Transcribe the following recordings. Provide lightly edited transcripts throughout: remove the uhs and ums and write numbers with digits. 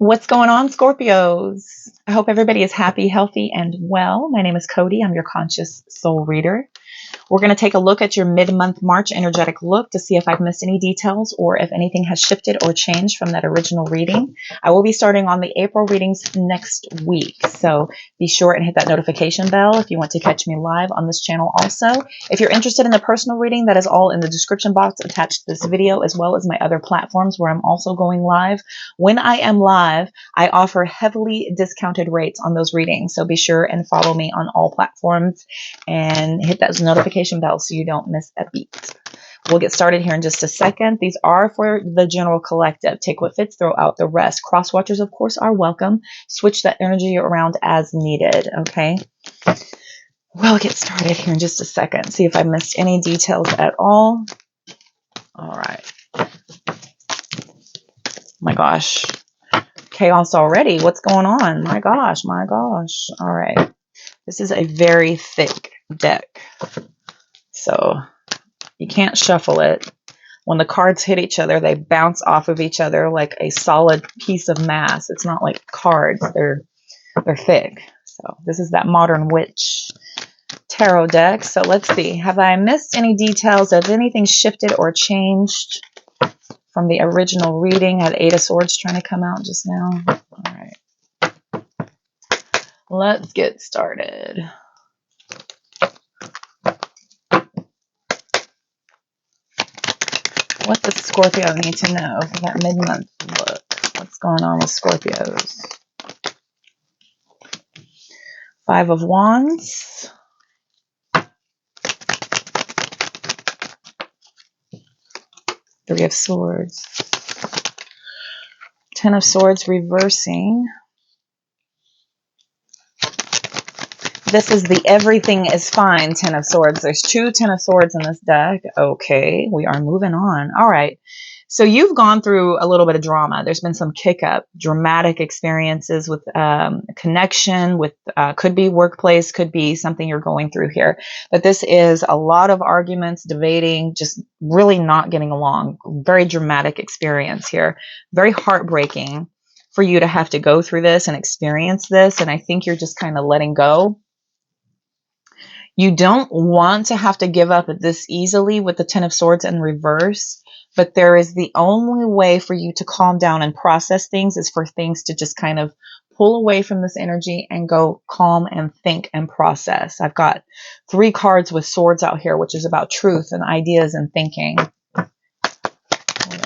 What's going on, Scorpios? I hope everybody is happy, healthy, and well. My name is Cody. I'm your conscious soul reader. We're going to take a look at your mid-month March energetic look to see if I've missed any details or if anything has shifted or changed from that original reading. I will be starting on the April readings next week, so be sure and hit that notification bell if you want to catch me live on this channel also. If you're interested in the personal reading, that is all in the description box attached to this video, as well as my other platforms where I'm also going live. When I am live, I offer heavily discounted rates on those readings, so be sure and follow me on all platforms and hit that notification bell so you don't miss a beat. We'll get started here in just a second. These are for the general collective. Take what fits, throw out the rest. Cross watchers, of course, are welcome. Switch that energy around as needed, okay? We'll get started here in just a second. See if I missed any details at all. All right. My gosh. Chaos already. What's going on? My gosh, my gosh. All right. This is a very thick deck, so you can't shuffle it. When the cards hit each other, they bounce off of each other like a solid piece of mass. It's not like cards. They're thick. So this is that Modern Witch tarot deck. So let's see. Have I missed any details? Has anything shifted or changed from the original reading? I had Eight of Swords trying to come out just now. All right. Let's get started. What does Scorpio need to know for that mid-month look? What's going on with Scorpios? Five of Wands. Three of Swords. Ten of Swords reversing. This is the everything is fine Ten of Swords. There's two Ten of Swords in this deck. Okay, we are moving on. All right. So you've gone through a little bit of drama. There's been some kick-up, dramatic experiences with connection, with could be workplace, could be something you're going through here. But this is a lot of arguments, debating, just really not getting along. Very dramatic experience here. Very heartbreaking for you to have to go through this and experience this. And I think you're just kind of letting go. You don't want to have to give up this easily with the Ten of Swords in reverse, but there is the only way for you to calm down and process things is for things to just kind of pull away from this energy and go calm and think and process. I've got three cards with swords out here, which is about truth and ideas and thinking. What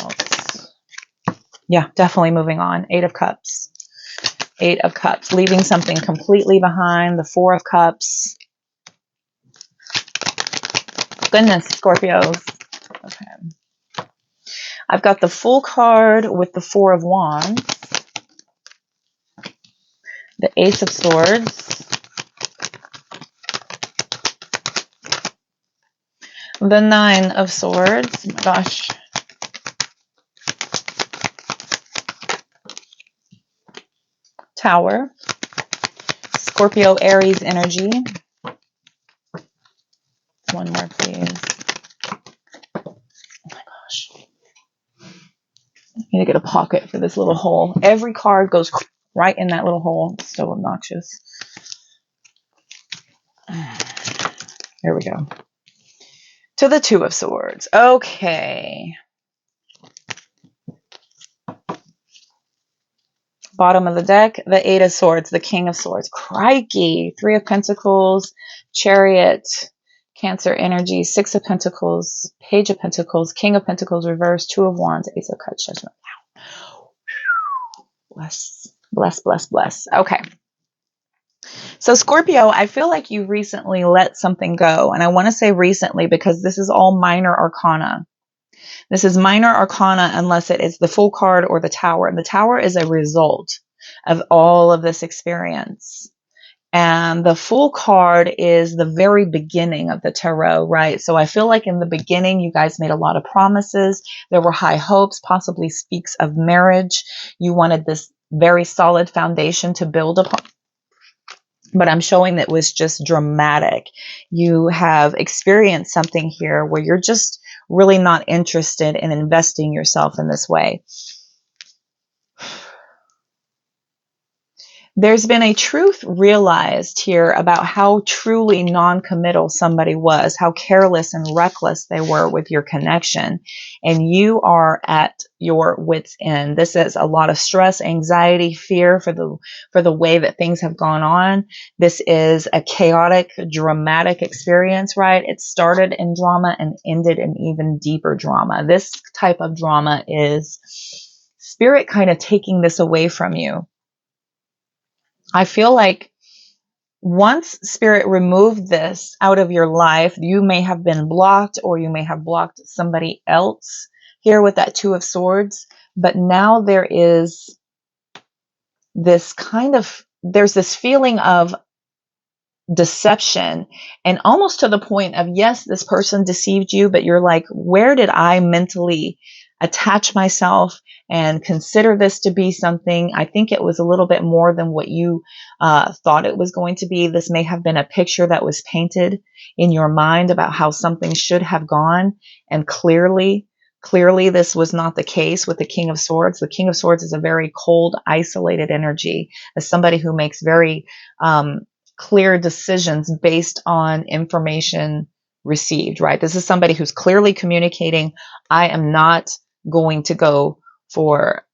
else? Yeah, definitely moving on. Eight of Cups. Eight of Cups. Leaving something completely behind. The Four of Cups. Goodness, Scorpios. Okay. I've got the Fool card with the Four of Wands. The Ace of Swords. The Nine of Swords. Oh my gosh. Tower. Scorpio, Aries energy. One more, please. Oh my gosh. I need to get a pocket for this little hole. Every card goes right in that little hole. It's so obnoxious. Here we go. To the Two of Swords. Okay. Bottom of the deck, the Eight of Swords, the King of Swords. Crikey. Three of Pentacles, Chariot, Cancer energy, Six of Pentacles, Page of Pentacles, King of Pentacles reverse, Two of Wands, Ace of Cups, Judgment. Bless, bless, bless, bless. Okay. So Scorpio, I feel like you recently let something go. And I want to say recently because this is all minor arcana. This is minor arcana unless it is the Fool card or the Tower. And the Tower is a result of all of this experience. And the Fool card is the very beginning of the tarot, right? So I feel like in the beginning, you guys made a lot of promises. There were high hopes, possibly speaks of marriage. You wanted this very solid foundation to build upon. But I'm showing that it was just dramatic. You have experienced something here where you're just really not interested in investing yourself in this way. There's been a truth realized here about how truly non-committal somebody was, how careless and reckless they were with your connection, and you are at your wit's end. This is a lot of stress, anxiety, fear for the way that things have gone on. This is a chaotic, dramatic experience, right? It started in drama and ended in even deeper drama. This type of drama is spirit kind of taking this away from you. I feel like once spirit removed this out of your life, you may have been blocked, or you may have blocked somebody else here with that Two of Swords. But now there is this there's this feeling of deception, and almost to the point of, yes, this person deceived you, but you're like, where did I mentally attach myself and consider this to be something? I think it was a little bit more than what you thought it was going to be. This may have been a picture that was painted in your mind about how something should have gone, and clearly this was not the case with the King of Swords. The King of Swords is a very cold, isolated energy, as somebody who makes very clear decisions based on information received, right? This is somebody who's clearly communicating, I am not going to go for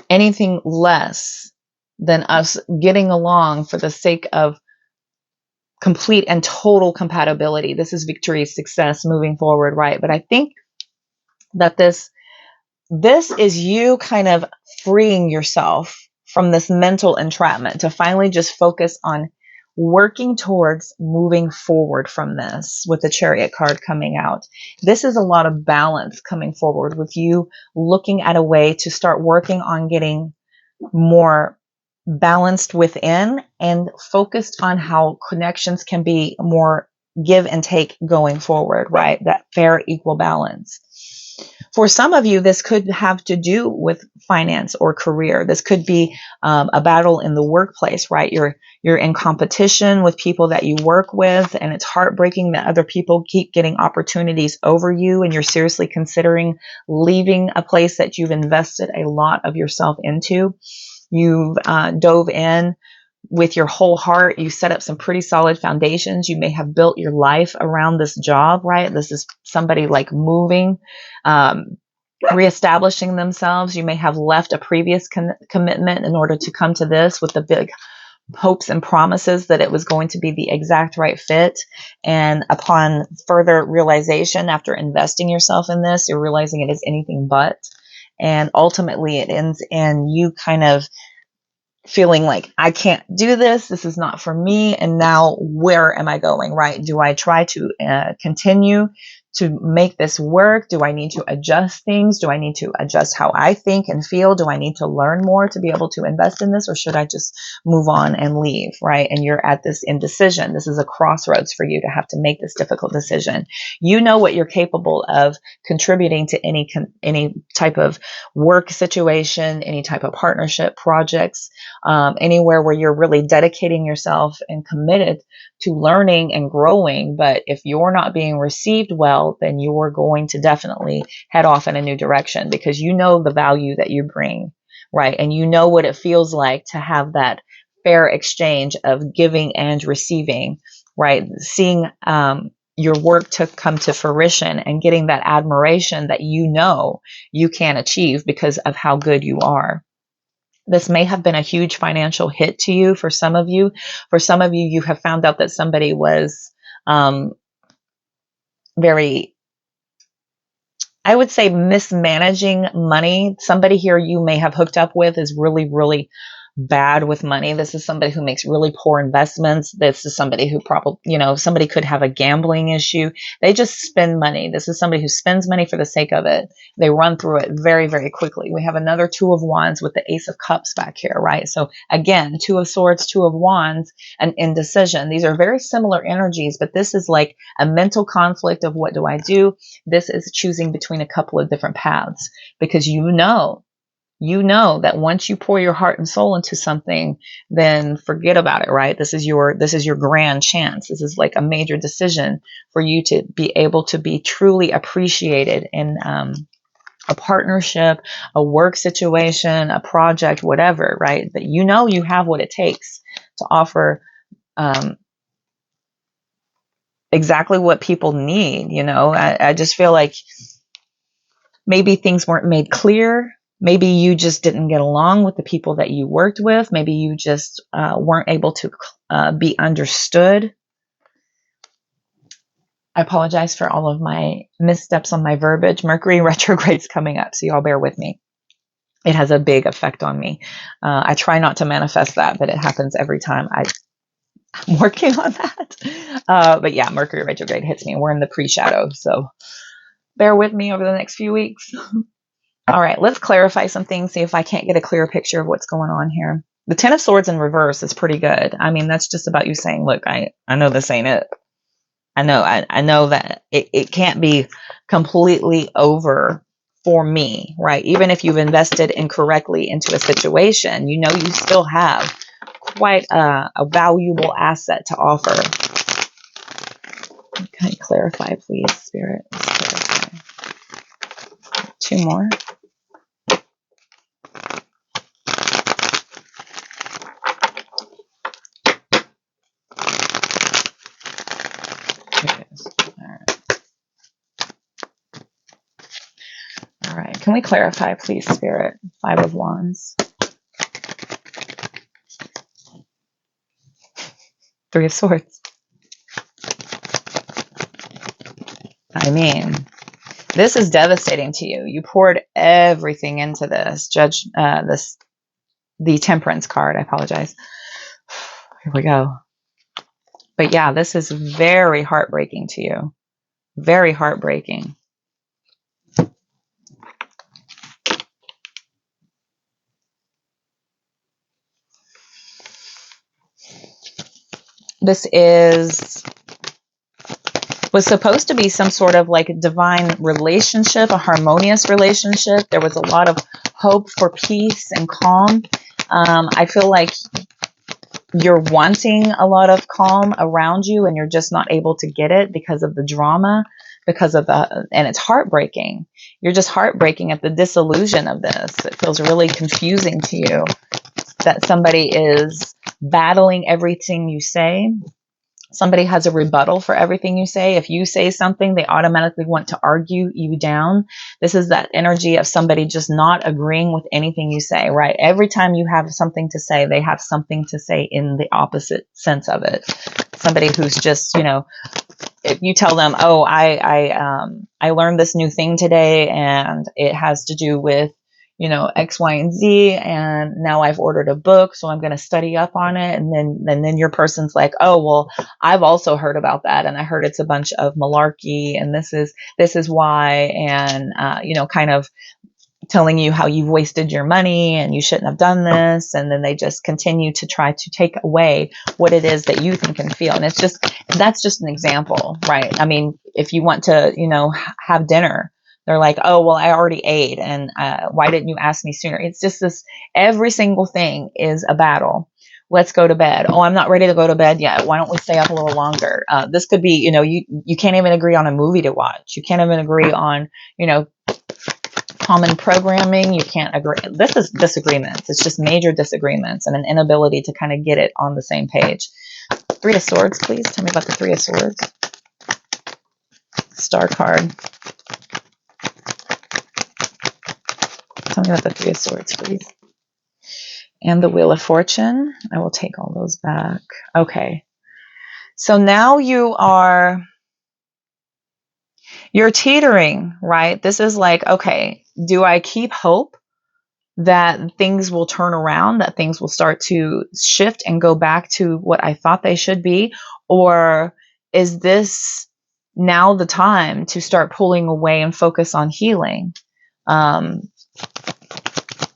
anything less than us getting along for the sake of complete and total compatibility. This is victory, success, moving forward, right? But I think that this is you kind of freeing yourself from this mental entrapment to finally just focus on working towards moving forward from this, with the Chariot card coming out. This is a lot of balance coming forward, with you looking at a way to start working on getting more balanced within and focused on how connections can be more give and take going forward, right? That fair, equal balance. For some of you, this could have to do with finance or career. This could be a battle in the workplace, right? You're in competition with people that you work with, and it's heartbreaking that other people keep getting opportunities over you, and you're seriously considering leaving a place that you've invested a lot of yourself into. You've dove in with your whole heart. You set up some pretty solid foundations. You may have built your life around this job, right? This is somebody like moving, reestablishing themselves. You may have left a previous commitment in order to come to this with the big hopes and promises that it was going to be the exact right fit. And upon further realization, after investing yourself in this, you're realizing it is anything but. And ultimately it ends in you kind of feeling like, I can't do this. This is not for me. And now where am I going, right? Do I try to continue to make this work? Do I need to adjust things? Do I need to adjust how I think and feel? Do I need to learn more to be able to invest in this? Or should I just move on and leave, right? And you're at this indecision. This is a crossroads for you to have to make this difficult decision. You know what you're capable of contributing to any type of work situation, any type of partnership, projects, anywhere where you're really dedicating yourself and committed to learning and growing. But if you're not being received well, then you're going to definitely head off in a new direction, because you know the value that you bring, right? And you know what it feels like to have that fair exchange of giving and receiving, right? Seeing your work to come to fruition and getting that admiration that you know you can achieve because of how good you are. This may have been a huge financial hit to you for some of you. For some of you, you have found out that somebody was very, I would say, mismanaging money. Somebody here you may have hooked up with is really, really bad with money. This is somebody who makes really poor investments. This is somebody who probably, somebody could have a gambling issue. They just spend money. This is somebody who spends money for the sake of it. They run through it very, very quickly. We have another Two of Wands with the Ace of Cups back here, right? So again, Two of Swords, Two of Wands, and indecision. These are very similar energies, but this is like a mental conflict of what do I do? This is choosing between a couple of different paths, because you know that once you pour your heart and soul into something, then forget about it, right? This is your grand chance. This is like a major decision for you to be able to be truly appreciated and a partnership, a work situation, a project, whatever, right? That you know you have what it takes to offer exactly what people need. You know, I just feel like maybe things weren't made clear. Maybe you just didn't get along with the people that you worked with. Maybe you just weren't able to be understood. I apologize for all of my missteps on my verbiage. Mercury retrograde's coming up, so y'all bear with me. It has a big effect on me. I try not to manifest that, but it happens every time. I'm working on that. But yeah, Mercury retrograde hits me. We're in the pre-shadow, so bear with me over the next few weeks. All right, let's clarify some things, see if I can't get a clearer picture of what's going on here. The Ten of Swords in reverse is pretty good. I mean, that's just about you saying, look, I know this ain't it. I know that it can't be completely over for me, right? Even if you've invested incorrectly into a situation, you know you still have quite a valuable asset to offer. Can you clarify, please, Spirit? Let's clarify. 2 more. All right. Can we clarify, please, Spirit? 5 of Wands. 3 of Swords. I mean, this is devastating to you. You poured everything into this. The Temperance card. I apologize. Here we go. But yeah, this is very heartbreaking to you. Very heartbreaking. This was supposed to be some sort of like divine relationship, a harmonious relationship. There was a lot of hope for peace and calm. I feel like you're wanting a lot of calm around you and you're just not able to get it because of the drama, and it's heartbreaking. You're just heartbreaking at the disillusion of this. It feels really confusing to you that somebody is battling everything you say. Somebody has a rebuttal for everything you say. If you say something, they automatically want to argue you down. This is that energy of somebody just not agreeing with anything you say, right? Every time you have something to say, they have something to say in the opposite sense of it. Somebody who's just, if you tell them, oh, I learned this new thing today and it has to do with, X, Y, and Z, and now I've ordered a book, so I'm going to study up on it. And then your person's like, oh, well, I've also heard about that, and I heard it's a bunch of malarkey, and this is why, and kind of telling you how you've wasted your money and you shouldn't have done this, and then they just continue to try to take away what it is that you think and feel. And that's just an example, right? I mean, if you want to, have dinner, they're like, oh, well, I already ate, and why didn't you ask me sooner? It's just this, every single thing is a battle. Let's go to bed. Oh, I'm not ready to go to bed yet. Why don't we stay up a little longer? This could be, you can't even agree on a movie to watch. You can't even agree on, common programming. You can't agree. This is disagreements. It's just major disagreements and an inability to kind of get it on the same page. 3 of Swords, please. Tell me about the 3 of Swords. Star card. Tell me about the 3 of Swords, please. And the Wheel of Fortune. I will take all those back. Okay. So now you're teetering, right? This is like, okay, do I keep hope that things will turn around, that things will start to shift and go back to what I thought they should be? Or is this now the time to start pulling away and focus on healing?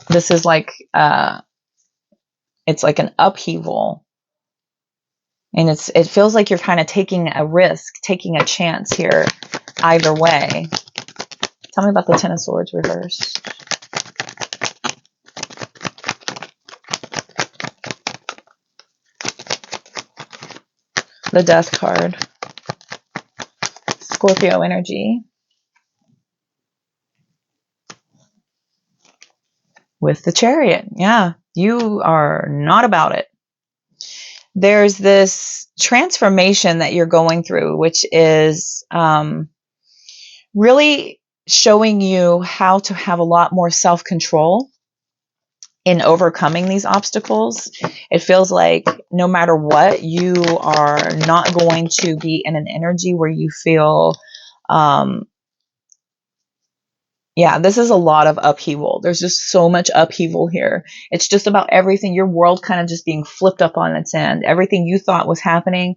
This is like, it's like an upheaval. And it feels like you're kind of taking a risk, taking a chance here, either way. Tell me about the 10 of Swords reverse. The Death card. Scorpio energy. with the Chariot. Yeah, you are not about it. There's this transformation that you're going through, which is really showing you how to have a lot more self-control in overcoming these obstacles. It feels like no matter what, you are not going to be in an energy where you feel, yeah, this is a lot of upheaval. There's just so much upheaval here. It's just about everything, your world kind of just being flipped up on its end. Everything you thought was happening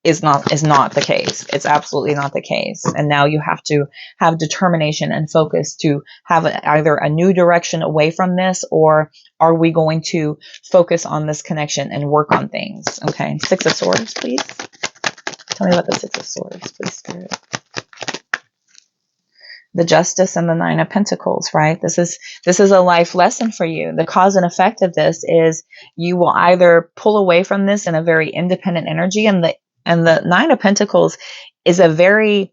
is not the case. It's absolutely not the case. And now you have to have determination and focus to have either a new direction away from this, or are we going to focus on this connection and work on things? Okay, Six of Swords, please. Tell me about the Six of Swords, please, Spirit. The Justice and the Nine of Pentacles, right? This is a life lesson for you. The cause and effect of this is you will either pull away from this in a very independent energy, and the Nine of Pentacles is a very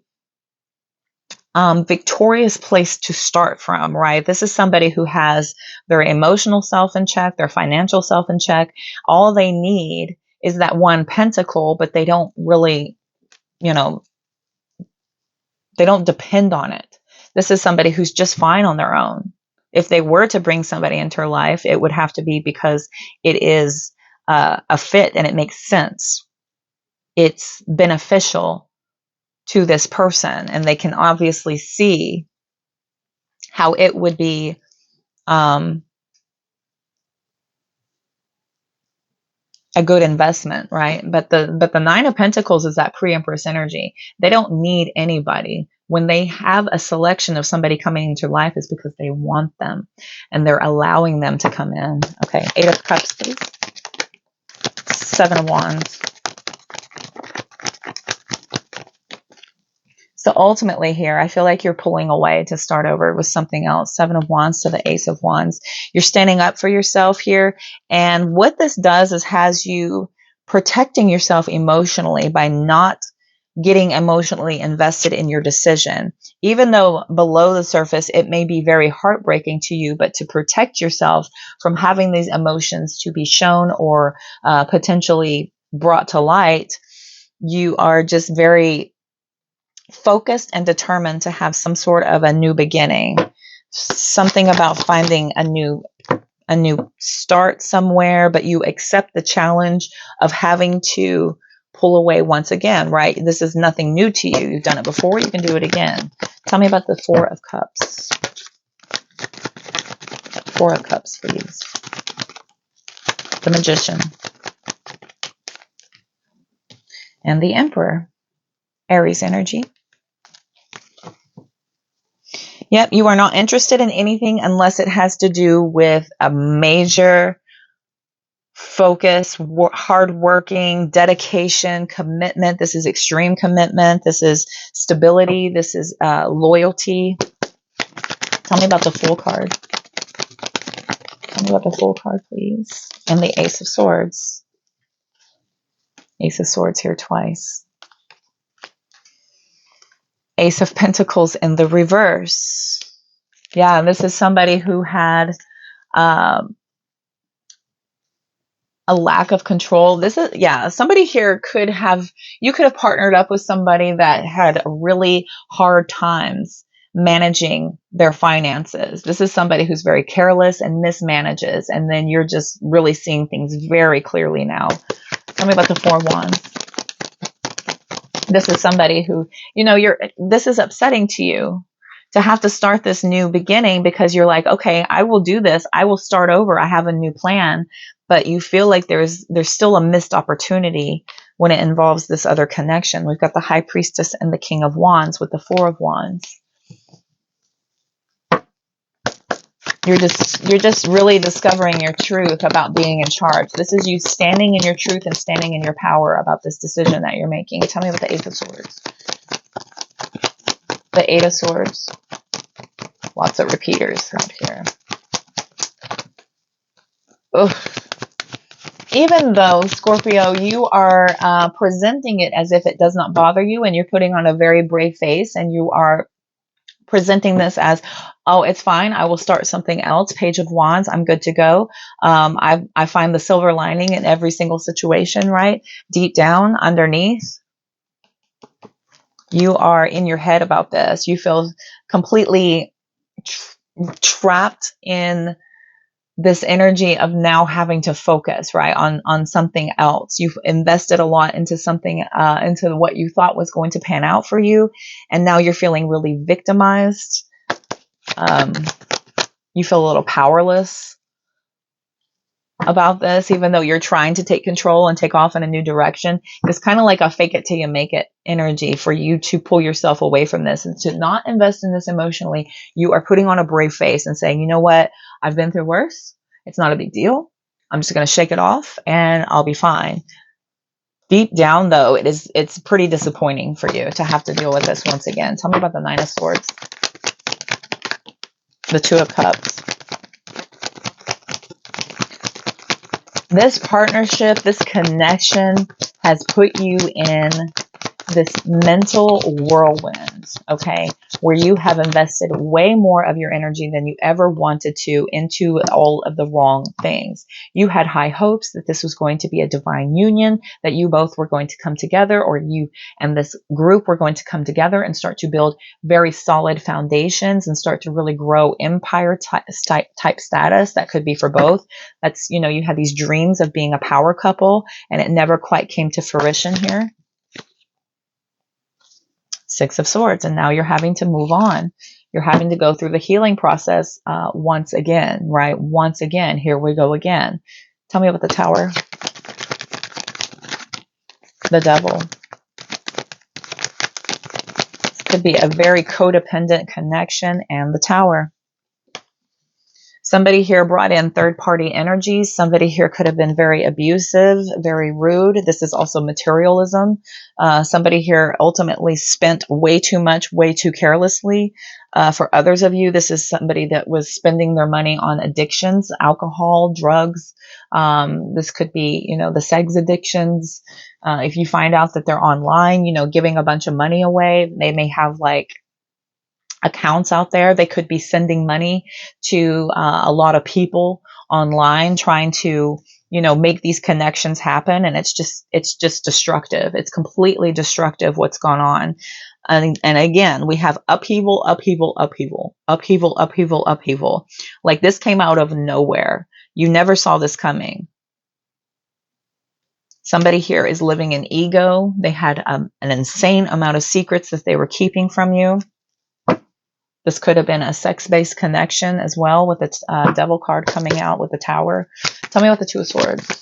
victorious place to start from, right? This is somebody who has their emotional self in check, their financial self in check. All they need is that one pentacle, but they don't really, they don't depend on it. This is somebody who's just fine on their own. If they were to bring somebody into her life, it would have to be because it is a fit and it makes sense. It's beneficial to this person, and they can obviously see how it would be a good investment, right? But the Nine of Pentacles is that pre-Empress energy. They don't need anybody. When they have a selection of somebody coming into life, it's because they want them and they're allowing them to come in. Okay, Eight of Cups, please. Seven of Wands. So ultimately here, I feel like you're pulling away to start over with something else. Seven of Wands to the Ace of Wands. You're standing up for yourself here. And what this does is has you protecting yourself emotionally by not getting emotionally invested in your decision. Even though below the surface, it may be very heartbreaking to you, but to protect yourself from having these emotions to be shown or potentially brought to light, you are just very focused and determined to have some sort of a new beginning, something about finding a new start somewhere, but you accept the challenge of having to pull away once again, right? This is nothing new to you. You've done it before. You can do it again. Tell me about the Four of Cups. Four of Cups, please. The Magician. And the Emperor. Aries energy. Yep, you are not interested in anything unless it has to do with a major focus, hardworking, dedication, commitment. This is extreme commitment. This is stability. This is loyalty. Tell me about the Fool card. Tell me about the Fool card, please. And the Ace of Swords. Ace of Swords here twice. Ace of Pentacles in the reverse. Yeah, this is somebody who had a lack of control. This is, yeah, somebody here you could have partnered up with somebody that had really hard times managing their finances. This is somebody who's very careless and mismanages, and then you're just really seeing things very clearly now. Tell me about the Four of Wands. This is somebody who, this is upsetting to you to have to start this new beginning because you're like, okay, I will do this. I will start over. I have a new plan. But you feel like there's still a missed opportunity when it involves this other connection. We've got the High Priestess and the King of Wands with the Four of Wands. You're just really discovering your truth about being in charge. This is you standing in your truth and standing in your power about this decision that you're making. Tell me about the Eight of Swords. The Eight of Swords. Lots of repeaters out here. Ugh. Even though, Scorpio, you are presenting it as if it does not bother you, and you're putting on a very brave face, and you are presenting this as, oh, it's fine. I will start something else. Page of Wands. I'm good to go. I find the silver lining in every single situation, right? Deep down underneath, you are in your head about this. You feel completely trapped in this energy of now having to focus, right, on something else. You've invested a lot into something, into what you thought was going to pan out for you, and now you're feeling really victimized. You feel a little powerless about this, even though you're trying to take control and take off in a new direction. It's kind of like a fake it till you make it energy for you to pull yourself away from this and to not invest in this emotionally. You are putting on a brave face and saying, you know what? I've been through worse. It's not a big deal. I'm just going to shake it off and I'll be fine. Deep down, though, it's pretty disappointing for you to have to deal with this once again. Tell me about the Nine of Swords, the Two of Cups. This partnership, this connection has put you in this mental whirlwind, okay, where you have invested way more of your energy than you ever wanted to into all of the wrong things. You had high hopes that this was going to be a divine union, that you both were going to come together, or you and this group were going to come together and start to build very solid foundations and start to really grow empire type status. That could be for both. That's, you know, you had these dreams of being a power couple and it never quite came to fruition here. Six of Swords, and now you're having to move on. You're having to go through the healing process once again, right? Once again, here we go again. Tell me about the Tower. The Devil. This could be a very codependent connection, and the Tower. Somebody here brought in third-party energies. Somebody here could have been very abusive, very rude. This is also materialism. Somebody here ultimately spent way too much, way too carelessly. For others of you, this is somebody that was spending their money on addictions, alcohol, drugs. This could be, you know, the sex addictions. If you find out that they're online, you know, giving a bunch of money away, they may have like accounts out there. They could be sending money to a lot of people online, trying to, you know, make these connections happen. And it's just destructive. It's completely destructive what's gone on. And again, we have upheaval, upheaval, upheaval, upheaval, upheaval, upheaval. Like this came out of nowhere. You never saw this coming. Somebody here is living in ego. They had an insane amount of secrets that they were keeping from you. This could have been a sex-based connection as well, with its Devil card coming out with the Tower. Tell me about the Two of Swords.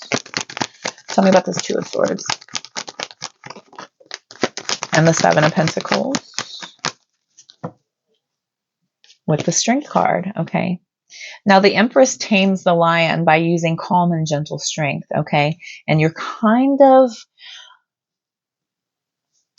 Tell me about this Two of Swords. And the Seven of Pentacles. With the Strength card, okay. Now, the Empress tames the lion by using calm and gentle strength, okay. And you're kind of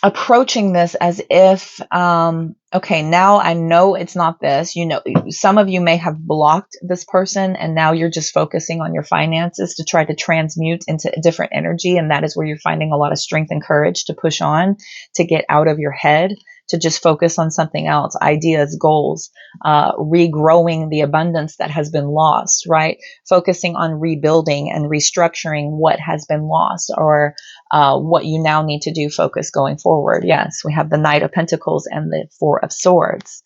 approaching this as if, okay, now I know it's not this. You know, some of you may have blocked this person and now you're just focusing on your finances to try to transmute into a different energy. And that is where you're finding a lot of strength and courage to push on, to get out of your head, to just focus on something else, ideas, goals, regrowing the abundance that has been lost, right? Focusing on rebuilding and restructuring what has been lost, or what you now need to do, focus going forward. Yes, we have the Knight of Pentacles and the Four of Swords.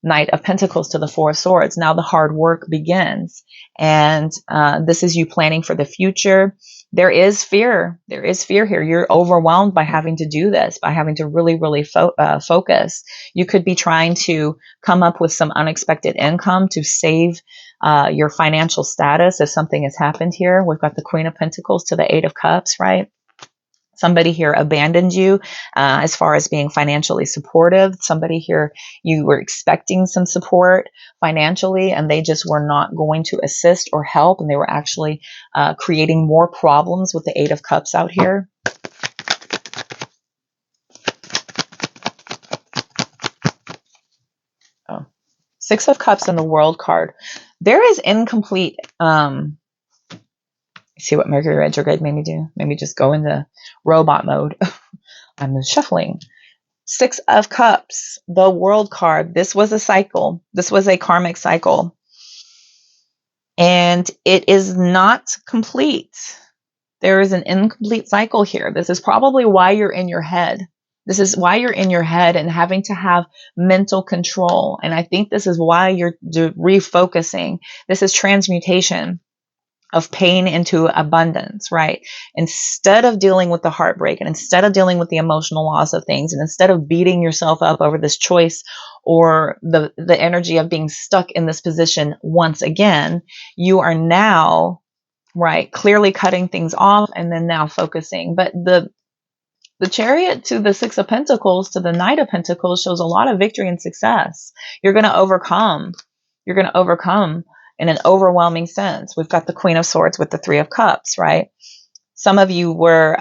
Knight of Pentacles to the Four of Swords. Now the hard work begins. And this is you planning for the future. There is fear. There is fear here. You're overwhelmed by having to do this, by having to really, really focus. You could be trying to come up with some unexpected income to save your financial status if something has happened here. We've got the Queen of Pentacles to the Eight of Cups, right? Somebody here abandoned you as far as being financially supportive. Somebody here, you were expecting some support financially and they just were not going to assist or help. And they were actually creating more problems with the Eight of Cups out here. Oh. Six of Cups and the World card. There is incomplete... see what Mercury retrograde made me do. Made me just go into robot mode. I'm shuffling. Six of Cups, the World card. This was a cycle. This was a karmic cycle. And it is not complete. There is an incomplete cycle here. This is probably why you're in your head. This is why you're in your head and having to have mental control. And I think this is why you're refocusing. This is transmutation of pain into abundance, right? Instead of dealing with the heartbreak and instead of dealing with the emotional loss of things and instead of beating yourself up over this choice or the energy of being stuck in this position once again, you are now, right, clearly cutting things off and then now focusing. But the Chariot to the Six of Pentacles to the Knight of Pentacles shows a lot of victory and success. You're going to overcome. You're going to overcome in an overwhelming sense. We've got the Queen of Swords with the Three of Cups, right? Some of you were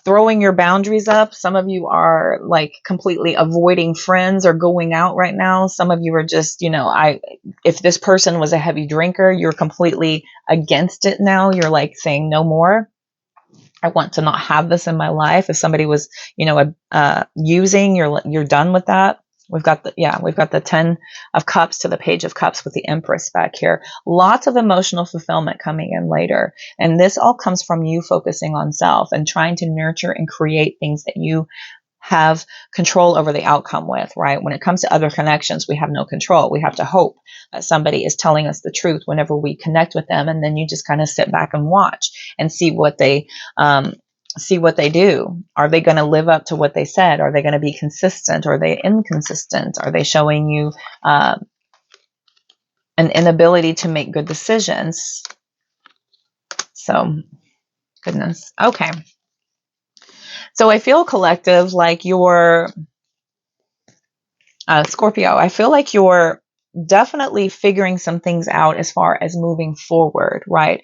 throwing your boundaries up. Some of you are like completely avoiding friends or going out right now. Some of you are just, if this person was a heavy drinker, you're completely against it now. You're like saying no more. I want to not have this in my life. If somebody was, using, you're done with that. We've got the 10 of Cups to the Page of Cups with the Empress back here. Lots of emotional fulfillment coming in later. And this all comes from you focusing on self and trying to nurture and create things that you have control over the outcome with, right? When it comes to other connections, we have no control. We have to hope that somebody is telling us the truth whenever we connect with them. And then you just kind of sit back and watch and see what they do. Are they going to live up to what they said? Are they going to be consistent? Are they inconsistent? Are they showing you an inability to make good decisions? So, goodness. Okay. So I feel collective, like you're Scorpio. I feel like you're definitely figuring some things out as far as moving forward, right?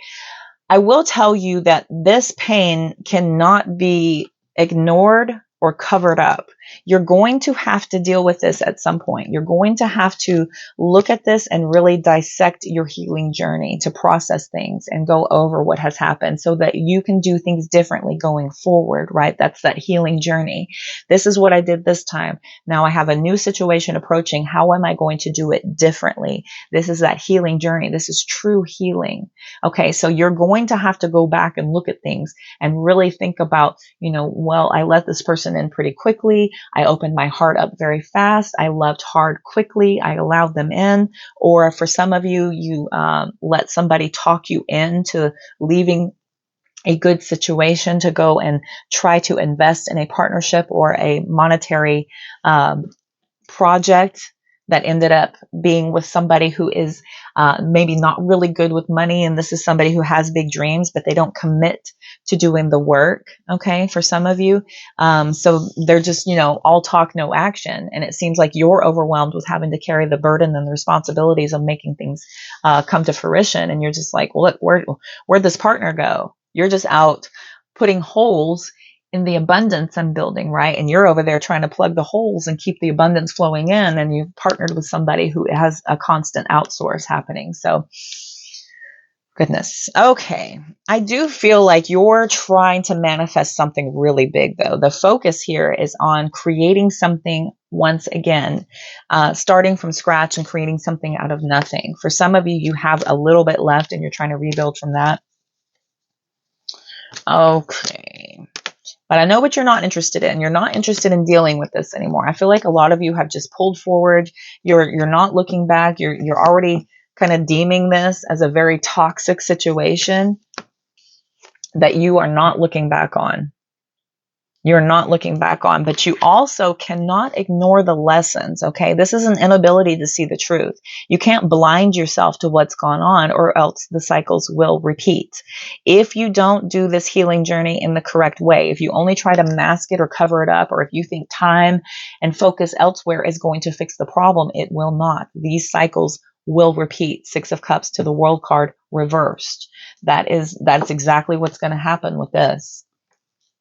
I will tell you that this pain cannot be ignored or covered up. You're going to have to deal with this at some point. You're going to have to look at this and really dissect your healing journey to process things and go over what has happened so that you can do things differently going forward, right? That's that healing journey. This is what I did this time. Now I have a new situation approaching. How am I going to do it differently? This is that healing journey. This is true healing. Okay, so you're going to have to go back and look at things and really think about, well, I let this person in pretty quickly. I opened my heart up very fast. I loved hard quickly. I allowed them in. Or for some of you, you let somebody talk you into leaving a good situation to go and try to invest in a partnership or a monetary project that ended up being with somebody who is maybe not really good with money. And this is somebody who has big dreams, but they don't commit to doing the work. Okay. For some of you. So they're just, all talk, no action. And it seems like you're overwhelmed with having to carry the burden and the responsibilities of making things come to fruition. And you're just like, well, look, where'd this partner go? You're just out putting holes in the abundance I'm building, right? And you're over there trying to plug the holes and keep the abundance flowing in. And you've partnered with somebody who has a constant outsource happening. So, goodness. Okay. I do feel like you're trying to manifest something really big, though. The focus here is on creating something once again, starting from scratch and creating something out of nothing. For some of you, you have a little bit left and you're trying to rebuild from that. Okay. But I know what you're not interested in. You're not interested in dealing with this anymore. I feel like a lot of you have just pulled forward. You're not looking back. You're already kind of deeming this as a very toxic situation that you are not looking back on. You're not looking back on, but you also cannot ignore the lessons, okay? This is an inability to see the truth. You can't blind yourself to what's gone on or else the cycles will repeat. If you don't do this healing journey in the correct way, if you only try to mask it or cover it up, or if you think time and focus elsewhere is going to fix the problem, it will not. These cycles will repeat. Six of Cups to the World card reversed. That's exactly what's going to happen with this.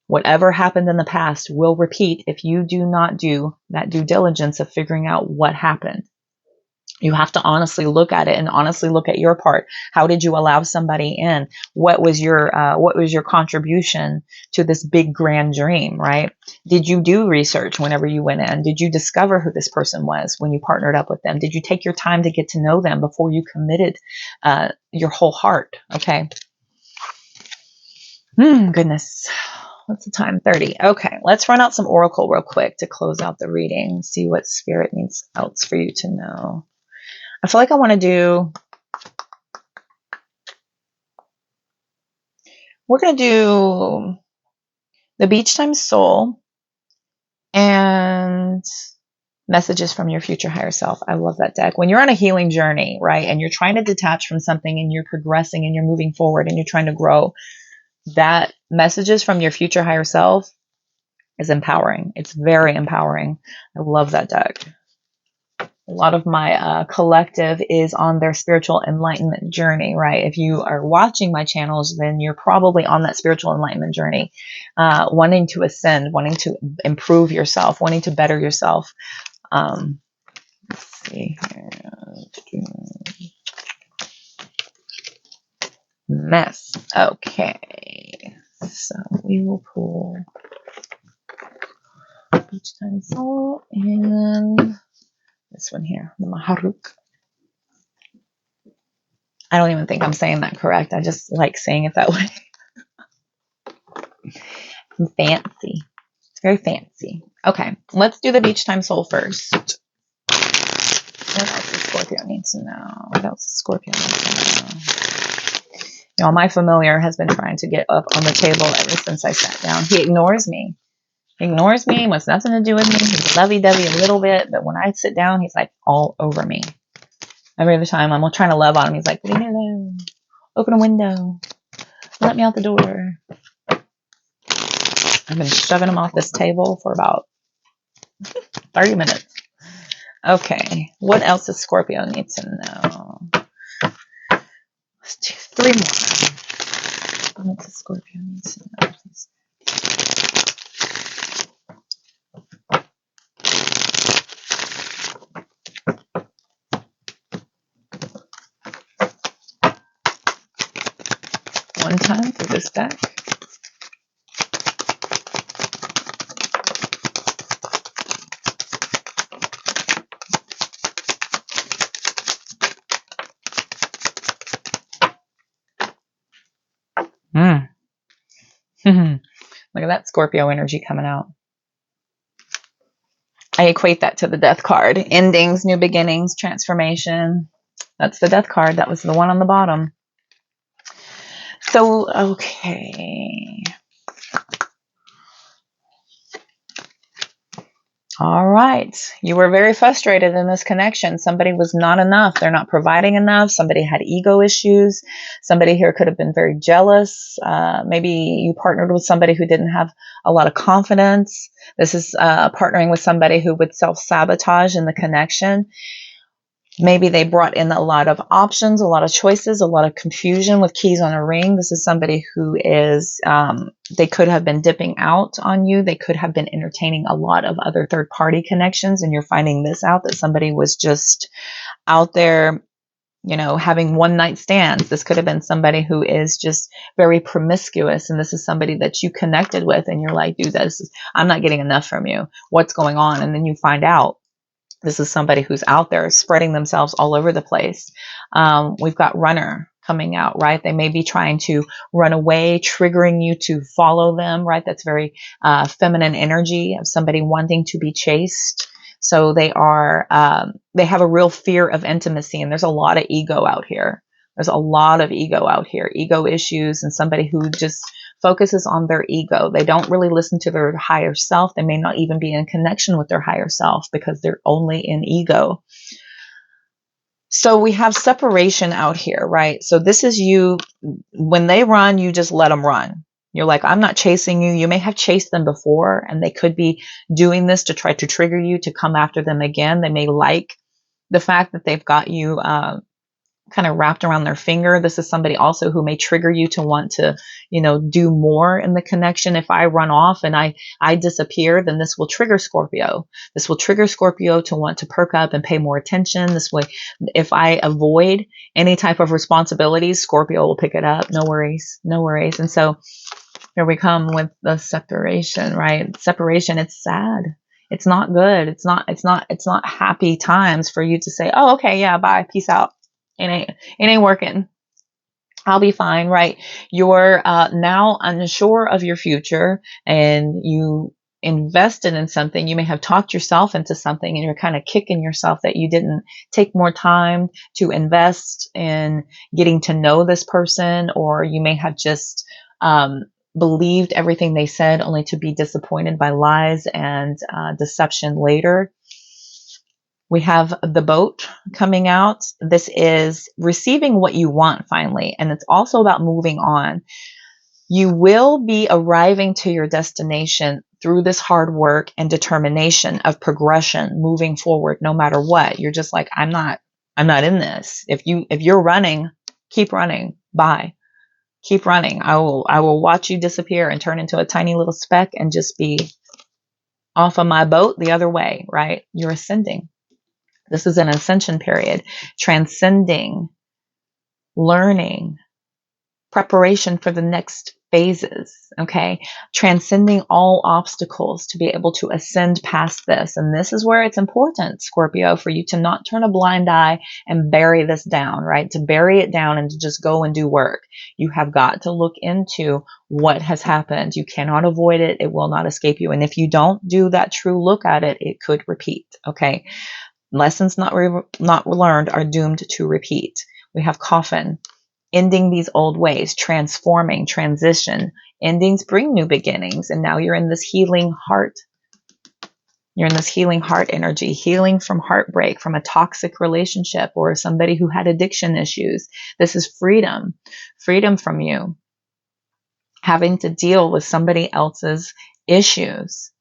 Whatever happened in the past will repeat if you do not do that due diligence of figuring out what happened. You have to honestly look at it and honestly look at your part. How did you allow somebody in? What was your contribution to this big grand dream, right? Did you do research whenever you went in? Did you discover who this person was when you partnered up with them? Did you take your time to get to know them before you committed your whole heart? Okay. Goodness. What's the time? 30. Okay, let's run out some oracle real quick to close out the reading. See what spirit needs else for you to know. I feel like I want to do, we're going to do the Beach Time Soul and messages from your future higher self. I love that deck. When you're on a healing journey, right, and you're trying to detach from something and you're progressing and you're moving forward and you're trying to grow, that messages from your future higher self is empowering. It's very empowering. I love that deck. A lot of my collective is on their spiritual enlightenment journey, right? If you are watching my channels, then you're probably on that spiritual enlightenment journey, wanting to ascend, wanting to improve yourself, wanting to better yourself. Let's see here. Mess. Okay. So we will pull Beach Time Soul and this one here, the Maharuk. I don't even think I'm saying that correct. I just like saying it that way. I'm fancy. It's very fancy. Okay, let's do the Beach Time Soul first. What else does Scorpio need to know? What else does Scorpio need to know? Y'all, my familiar has been trying to get up on the table ever since I sat down. He ignores me. He ignores me. Wants nothing to do with me. He's lovey-dovey a little bit, but when I sit down, he's like all over me. Every other time I'm trying to love on him, he's like, leave me alone. Open a window. Let me out the door. I've been shoving him off this table for about 30 minutes. Okay. What else does Scorpio need to know? Let's do 3 more. What does Scorpio need to know, please? One time for this deck. Look at that Scorpio energy coming out. I equate that to the death card. Endings, new beginnings, transformation. That's the death card. That was the one on the bottom. So, okay. All right. You were very frustrated in this connection. Somebody was not enough. They're not providing enough. Somebody had ego issues. Somebody here could have been very jealous. Maybe you partnered with somebody who didn't have a lot of confidence. This is partnering with somebody who would self-sabotage in the connection. Maybe they brought in a lot of options, a lot of choices, a lot of confusion with keys on a ring. This is somebody who is, they could have been dipping out on you. They could have been entertaining a lot of other third-party connections, and you're finding this out, that somebody was just out there, you know, having one-night stands. This could have been somebody who is just very promiscuous, and this is somebody that you connected with, and you're like, dude, I'm not getting enough from you. What's going on? And then you find out this is somebody who's out there spreading themselves all over the place. We've got runner coming out, right? They may be trying to run away, triggering you to follow them, right? That's very feminine energy of somebody wanting to be chased. So they have a real fear of intimacy, and there's a lot of ego out here. There's a lot of ego out here, ego issues, and somebody who just focuses on their ego. They don't really listen to their higher self. They may not even be in connection with their higher self because they're only in ego. So we have separation out here, right? So this is you. When they run, you just let them run. You're like, I'm not chasing you. You may have chased them before, and they could be doing this to try to trigger you to come after them again. They may like the fact that they've got you kind of wrapped around their finger. This is somebody also who may trigger you to want to, do more in the connection. If I run off and I disappear, then this will trigger Scorpio. This will trigger Scorpio to want to perk up and pay more attention. This way, if I avoid any type of responsibilities, Scorpio will pick it up. No worries, no worries. And so here we come with the separation, right? Separation, it's sad. It's not good. It's not happy times for you to say, oh, okay, yeah, bye, peace out. It ain't working. I'll be fine, right? You're now unsure of your future, and you invested in something. You may have talked yourself into something, and you're kind of kicking yourself that you didn't take more time to invest in getting to know this person, or you may have just believed everything they said only to be disappointed by lies and deception later. We have the boat coming out. This is receiving what you want finally, and it's also about moving on. You will be arriving to your destination through this hard work and determination of progression, moving forward no matter what. You're just like, I'm not in this. If you're running, keep running. Bye. Keep running. I will watch you disappear and turn into a tiny little speck and just be off of my boat the other way, right? You're ascending. This is an ascension period, transcending, learning, preparation for the next phases, okay? Transcending all obstacles to be able to ascend past this. And this is where it's important, Scorpio, for you to not turn a blind eye and bury this down, right? To bury it down and to just go and do work. You have got to look into what has happened. You cannot avoid it. It will not escape you. And if you don't do that true look at it, it could repeat, okay? Lessons not learned are doomed to repeat. We have coffin, ending these old ways, transforming, transition. Endings bring new beginnings. And now you're in this healing heart. You're in this healing heart energy, healing from heartbreak, from a toxic relationship or somebody who had addiction issues. This is freedom, freedom from you having to deal with somebody else's issues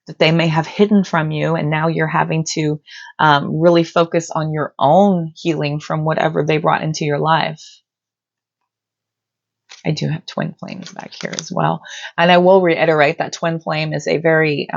that they may have hidden from you, and now you're having to really focus on your own healing from whatever they brought into your life. I do have twin flames back here as well. And I will reiterate that twin flame is a very...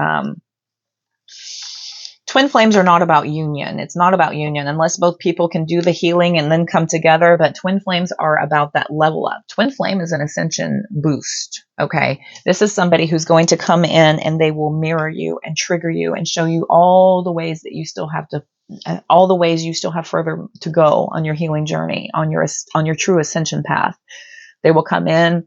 twin flames are not about union. It's not about union unless both people can do the healing and then come together. But twin flames are about that level up. Twin flame is an ascension boost. Okay. This is somebody who's going to come in and they will mirror you and trigger you and show you all the ways that you still have to, all the ways you still have further to go on your healing journey, on your true ascension path. They will come in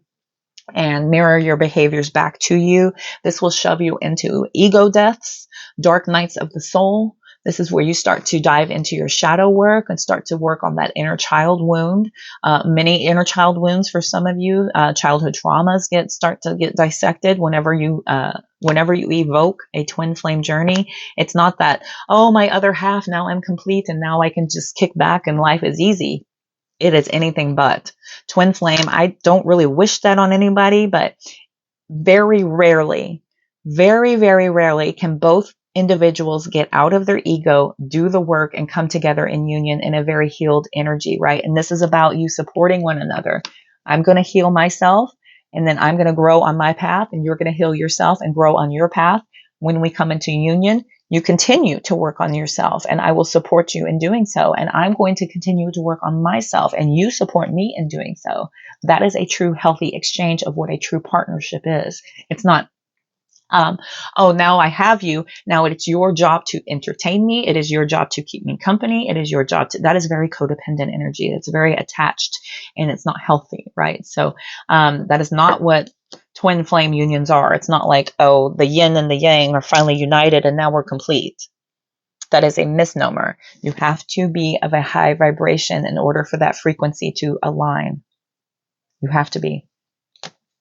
and mirror your behaviors back to you. This will shove you into ego deaths, dark nights of the soul. This is where you start to dive into your shadow work and start to work on that inner child wound. Many inner child wounds for some of you. Childhood traumas start to get dissected whenever you evoke a twin flame journey. It's not that, oh, my other half, now I'm complete and now I can just kick back and life is easy. It is anything but. Twin flame, I don't really wish that on anybody, but very rarely, very, very rarely can both individuals get out of their ego, do the work, and come together in union in a very healed energy, right? And this is about you supporting one another. I'm going to heal myself, and then I'm going to grow on my path, and you're going to heal yourself and grow on your path. When we come into union, you continue to work on yourself, and I will support you in doing so. And I'm going to continue to work on myself, and you support me in doing so. That is a true healthy exchange of what a true partnership is. It's not, oh, now I have you. Now it's your job to entertain me. It is your job to keep me company. It is your job to, that is very codependent energy. It's very attached and it's not healthy, right? So that is not what twin flame unions are. It's not like, oh, the yin and the yang are finally united and now we're complete. That is a misnomer. You have to be of a high vibration in order for that frequency to align. You have to be.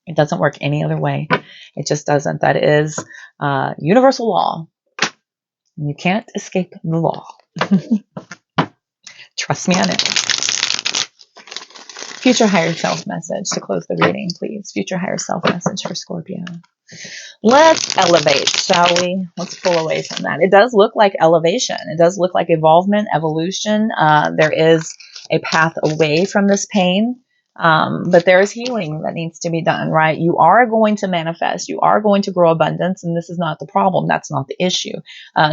It doesn't work any other way. It just doesn't. That is universal law. You can't escape the law. Trust me on it. Future higher self message to close the reading, please. Future higher self message for Scorpio. Let's elevate, shall we? Let's pull away from that. It does look like elevation. It does look like evolvement, evolution. There is a path away from this pain. But there's healing that needs to be done, right? You are going to manifest. You are going to grow abundance, and this is not the problem. That's not the issue.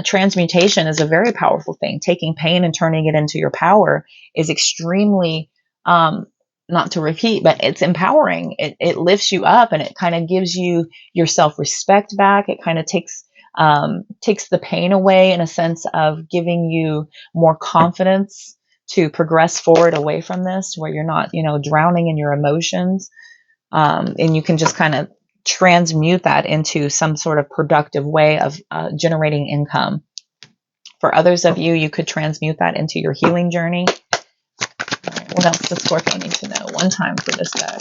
Transmutation is a very powerful thing. Taking pain and turning it into your power is extremely, not to repeat, but it's empowering. It lifts you up, and it kind of gives you your self-respect back. It kind of takes the pain away, in a sense of giving you more confidence to progress forward away from this, where you're not, drowning in your emotions. And you can just kind of transmute that into some sort of productive way of generating income. For others of you, you could transmute that into your healing journey. All right, what else does Scorpio need to know? One time for this deck.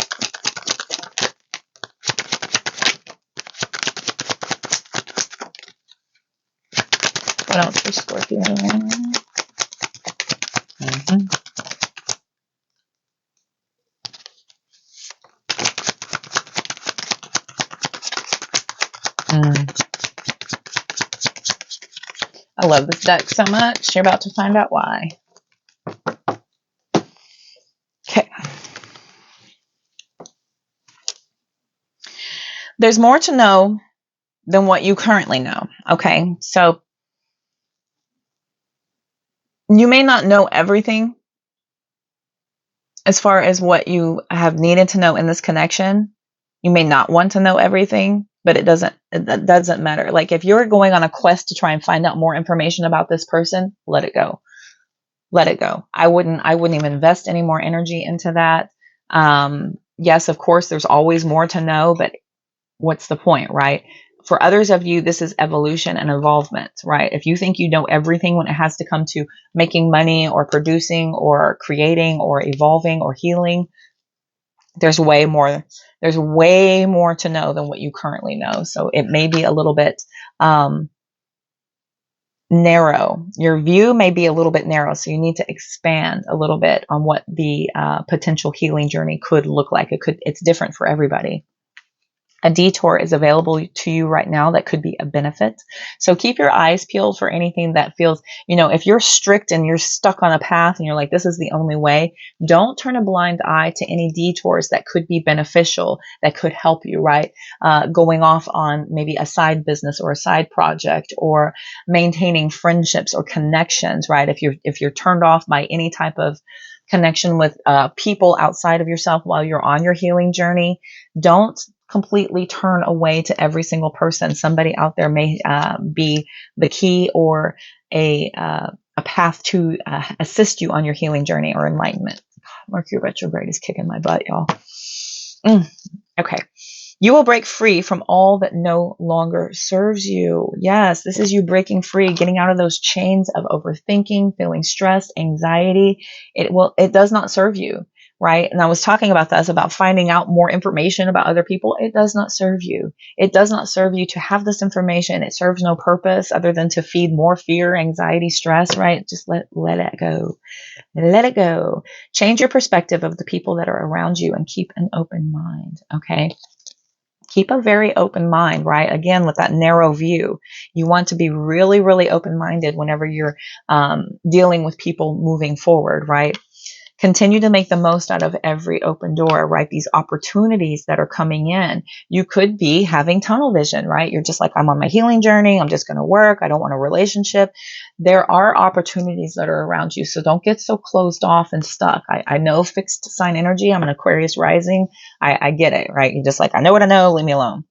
What else for Scorpio? I love this deck so much. You're about to find out why. Okay. There's more to know than what you currently know. Okay. So you may not know everything as far as what you have needed to know in this connection. You may not want to know everything, but it doesn't matter. Like, if you're going on a quest to try and find out more information about this person, let it go. Let it go. I wouldn't even invest any more energy into that. Yes, of course, there's always more to know, but what's the point, right? For others of you, this is evolution and involvement, right? If you think you know everything when it has to come to making money or producing or creating or evolving or healing, there's way more to know than what you currently know. So it may be a little bit narrow. Your view may be a little bit narrow. So you need to expand a little bit on what the potential healing journey could look like. It's different for everybody. A detour is available to you right now that could be a benefit. So keep your eyes peeled for anything that feels, if you're strict and you're stuck on a path and you're like, this is the only way, don't turn a blind eye to any detours that could be beneficial, that could help you, right? Going off on maybe a side business or a side project, or maintaining friendships or connections, right? If you're turned off by any type of connection with people outside of yourself while you're on your healing journey, don't completely turn away to every single person. Somebody out there may be the key or a path to assist you on your healing journey or enlightenment. Mercury retrograde is kicking my butt, y'all. Okay. You will break free from all that no longer serves you. Yes, this is you breaking free, getting out of those chains of overthinking, feeling stressed, anxiety. It does not serve you, right? And I was talking about this, about finding out more information about other people. It does not serve you. It does not serve you to have this information. It serves no purpose other than to feed more fear, anxiety, stress, right? Just let it go. Let it go. Change your perspective of the people that are around you and keep an open mind, okay? Keep a very open mind, right? Again, with that narrow view, you want to be really, really open-minded whenever you're dealing with people moving forward, right? Continue to make the most out of every open door, right? These opportunities that are coming in. You could be having tunnel vision, right? You're just like, I'm on my healing journey. I'm just going to work. I don't want a relationship. There are opportunities that are around you. So don't get so closed off and stuck. I know fixed sign energy. I'm an Aquarius rising. I get it, right? You're just like, I know what I know. Leave me alone.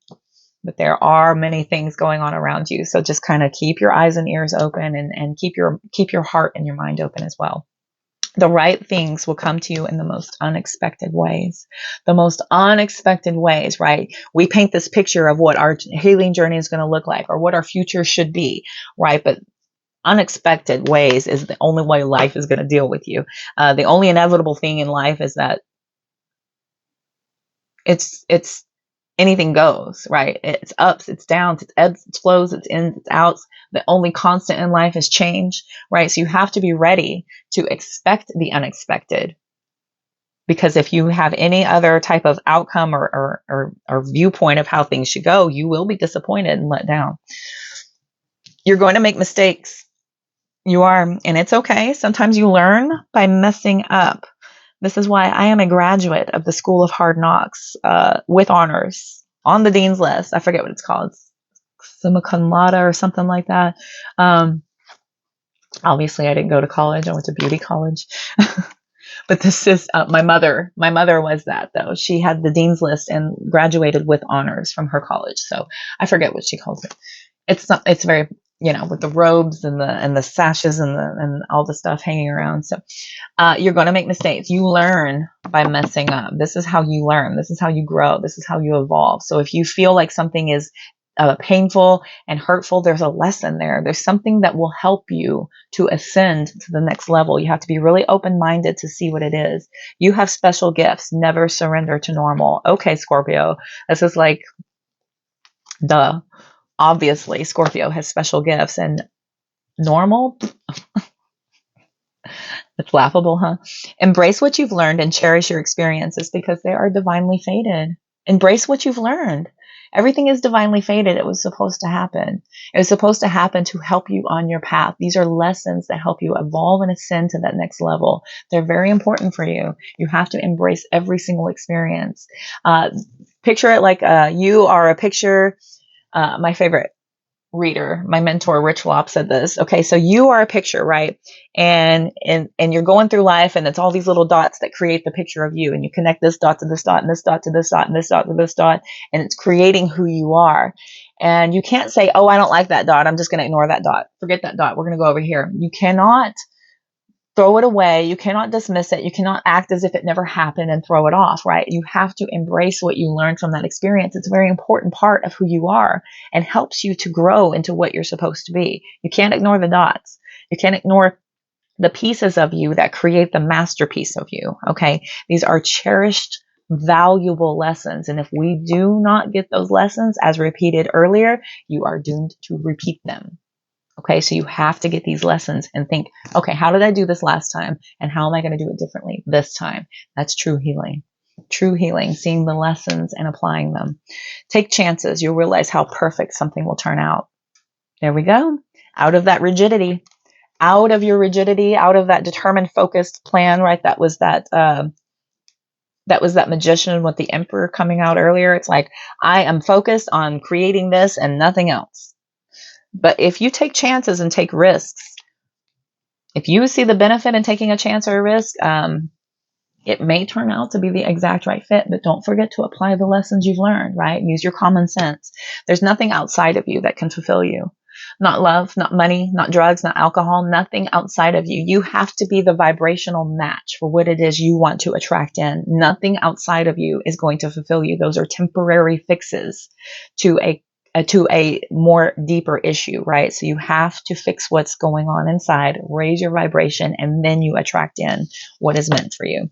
But there are many things going on around you. So just kind of keep your eyes and ears open, and keep your heart and your mind open as well. The right things will come to you in the most unexpected ways. The most unexpected ways, right? We paint this picture of what our healing journey is going to look like, or what our future should be, right? But unexpected ways is the only way life is going to deal with you. The only inevitable thing in life is that it's anything goes, right? It's ups, it's downs, it's ebbs, it's flows, it's ins, it's outs. The only constant in life is change, right? So you have to be ready to expect the unexpected. Because if you have any other type of outcome or viewpoint of how things should go, you will be disappointed and let down. You're going to make mistakes. You are, and it's okay. Sometimes you learn by messing up. This is why I am a graduate of the School of Hard Knocks with honors on the dean's list. I forget what it's called, summa cum laude or something like that. Obviously, I didn't go to college. I went to beauty college. But this is my mother. My mother was that, though. She had the dean's list and graduated with honors from her college. So I forget what she calls it. It's very, with the robes and the sashes and all the stuff hanging around. So you're going to make mistakes. You learn by messing up. This is how you learn. This is how you grow. This is how you evolve. So if you feel like something is painful and hurtful, there's a lesson there. There's something that will help you to ascend to the next level. You have to be really open-minded to see what it is. You have special gifts. Never surrender to normal. Okay, Scorpio. This is like, duh. Obviously, Scorpio has special gifts, and normal? It's laughable, huh? Embrace what you've learned and cherish your experiences because they are divinely fated. Embrace what you've learned. Everything is divinely fated. It was supposed to happen. It was supposed to happen to help you on your path. These are lessons that help you evolve and ascend to that next level. They're very important for you. You have to embrace every single experience. Picture it like you are a picture. My favorite reader, my mentor, Rich Lop, said this. Okay, so you are a picture, right? And you're going through life, and it's all these little dots that create the picture of you. And you connect this dot to this dot, and this dot to this dot, and this dot to this dot, and it's creating who you are. And you can't say, oh, I don't like that dot. I'm just going to ignore that dot. Forget that dot. We're going to go over here. You cannot throw it away. You cannot dismiss it. You cannot act as if it never happened and throw it off, right? You have to embrace what you learned from that experience. It's a very important part of who you are and helps you to grow into what you're supposed to be. You can't ignore the dots. You can't ignore the pieces of you that create the masterpiece of you, okay? These are cherished, valuable lessons. And if we do not get those lessons, as repeated earlier, you are doomed to repeat them. Okay, so you have to get these lessons and think, okay, how did I do this last time? And how am I going to do it differently this time? That's true healing. True healing, seeing the lessons and applying them. Take chances. You'll realize how perfect something will turn out. There we go. Out of that rigidity, out of your rigidity, out of that determined, focused plan, right? That was that magician with the emperor coming out earlier. It's like, I am focused on creating this and nothing else. But if you take chances and take risks, if you see the benefit in taking a chance or a risk, it may turn out to be the exact right fit, but don't forget to apply the lessons you've learned, right? Use your common sense. There's nothing outside of you that can fulfill you. Not love, not money, not drugs, not alcohol, nothing outside of you. You have to be the vibrational match for what it is you want to attract in. Nothing outside of you is going to fulfill you. Those are temporary fixes to a more deeper issue, right? So you have to fix what's going on inside, raise your vibration, and then you attract in what is meant for you.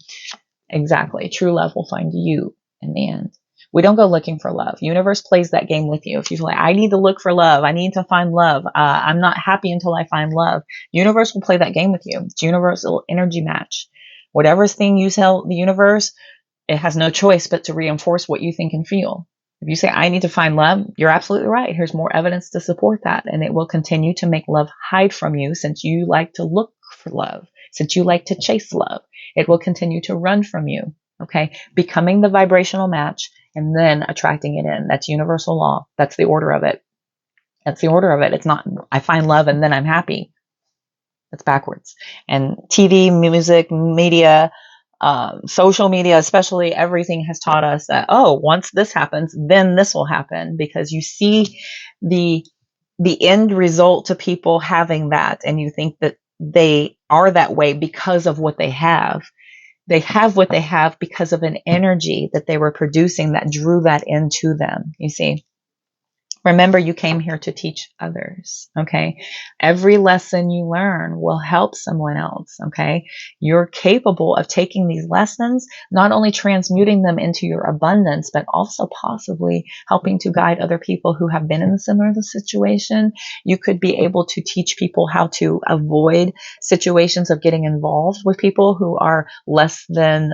Exactly. True love will find you in the end. We don't go looking for love. Universe plays that game with you. If you feel like, I need to look for love, I need to find love, I'm not happy until I find love, universe will play that game with you. It's universal energy match. Whatever thing you tell the universe, it has no choice but to reinforce what you think and feel. If you say, I need to find love, you're absolutely right. Here's more evidence to support that. And it will continue to make love hide from you since you like to look for love, since you like to chase love. It will continue to run from you, okay? Becoming the vibrational match and then attracting it in. That's universal law. That's the order of it. That's the order of it. It's not, I find love and then I'm happy. That's backwards. And TV, music, media, social media, especially, everything has taught us that, oh, once this happens, then this will happen, because you see the end result to people having that, and you think that they are that way because of what they have. They have what they have because of an energy that they were producing that drew that into them. You see. Remember, you came here to teach others, okay? Every lesson you learn will help someone else, okay? You're capable of taking these lessons, not only transmuting them into your abundance, but also possibly helping to guide other people who have been in a similar situation. You could be able to teach people how to avoid situations of getting involved with people who are less than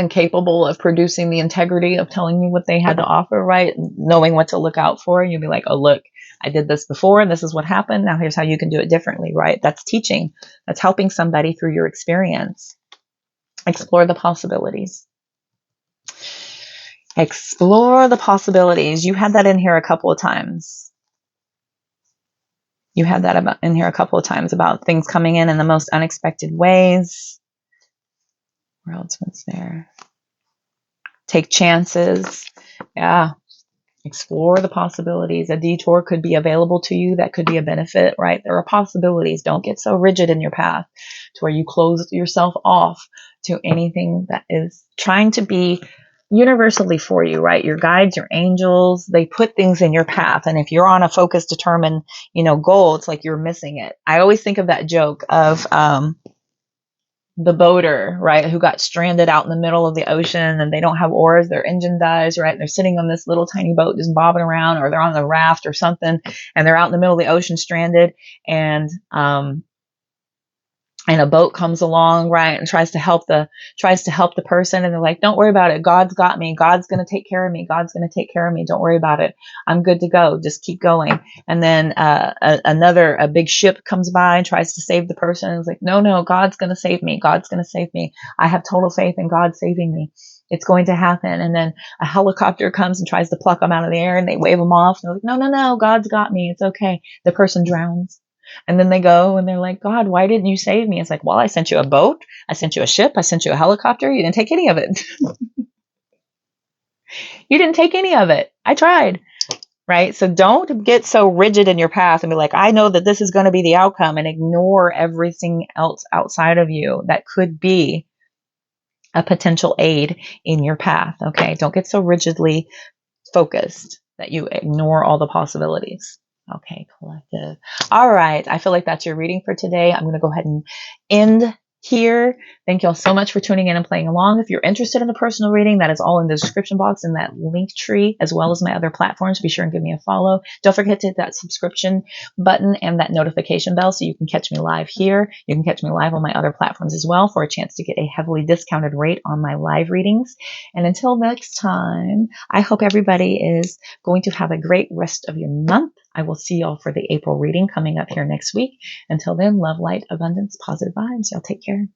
capable of producing the integrity of telling you what they had to offer, right? Knowing what to look out for. You'll be like, oh, look, I did this before and this is what happened. Now here's how you can do it differently, right? That's teaching. That's helping somebody through your experience. Explore the possibilities. Explore the possibilities. You had that in here a couple of times. You had that in here a couple of times about things coming in the most unexpected ways. Where else was there? Take chances. Yeah. Explore the possibilities. A detour could be available to you. That could be a benefit, right? There are possibilities. Don't get so rigid in your path to where you close yourself off to anything that is trying to be universally for you, right? Your guides, your angels, they put things in your path. And if you're on a focused, determined, goal, it's like you're missing it. I always think of that joke of, the boater, right, who got stranded out in the middle of the ocean and they don't have oars, their engine dies, right? And they're sitting on this little tiny boat just bobbing around, or they're on the raft or something, and they're out in the middle of the ocean stranded, and a boat comes along, right, and tries to help the person, and they're like, don't worry about it, God's got me, God's going to take care of me, God's going to take care of me, don't worry about it, I'm good to go, just keep going. And then a big ship comes by and tries to save the person, and it's like, no, God's going to save me, God's going to save me, I have total faith in God saving me, it's going to happen. And then a helicopter comes and tries to pluck them out of the air, and they wave them off, and they're like, no, God's got me, it's okay. The person drowns. And then they go and they're like, God, why didn't you save me? It's like, well, I sent you a boat, I sent you a ship, I sent you a helicopter, you didn't take any of it. You didn't take any of it. I tried, right? So don't get so rigid in your path and be like, I know that this is going to be the outcome, and ignore everything else outside of you that could be a potential aid in your path. Okay. Don't get so rigidly focused that you ignore all the possibilities. Okay, collective. All right. I feel like that's your reading for today. I'm going to go ahead and end here. Thank you all so much for tuning in and playing along. If you're interested in a personal reading, that is all in the description box in that link tree, as well as my other platforms. Be sure and give me a follow. Don't forget to hit that subscription button and that notification bell so you can catch me live here. You can catch me live on my other platforms as well for a chance to get a heavily discounted rate on my live readings. And until next time, I hope everybody is going to have a great rest of your month. I will see y'all for the April reading coming up here next week. Until then, love, light, abundance, positive vibes. Y'all take care.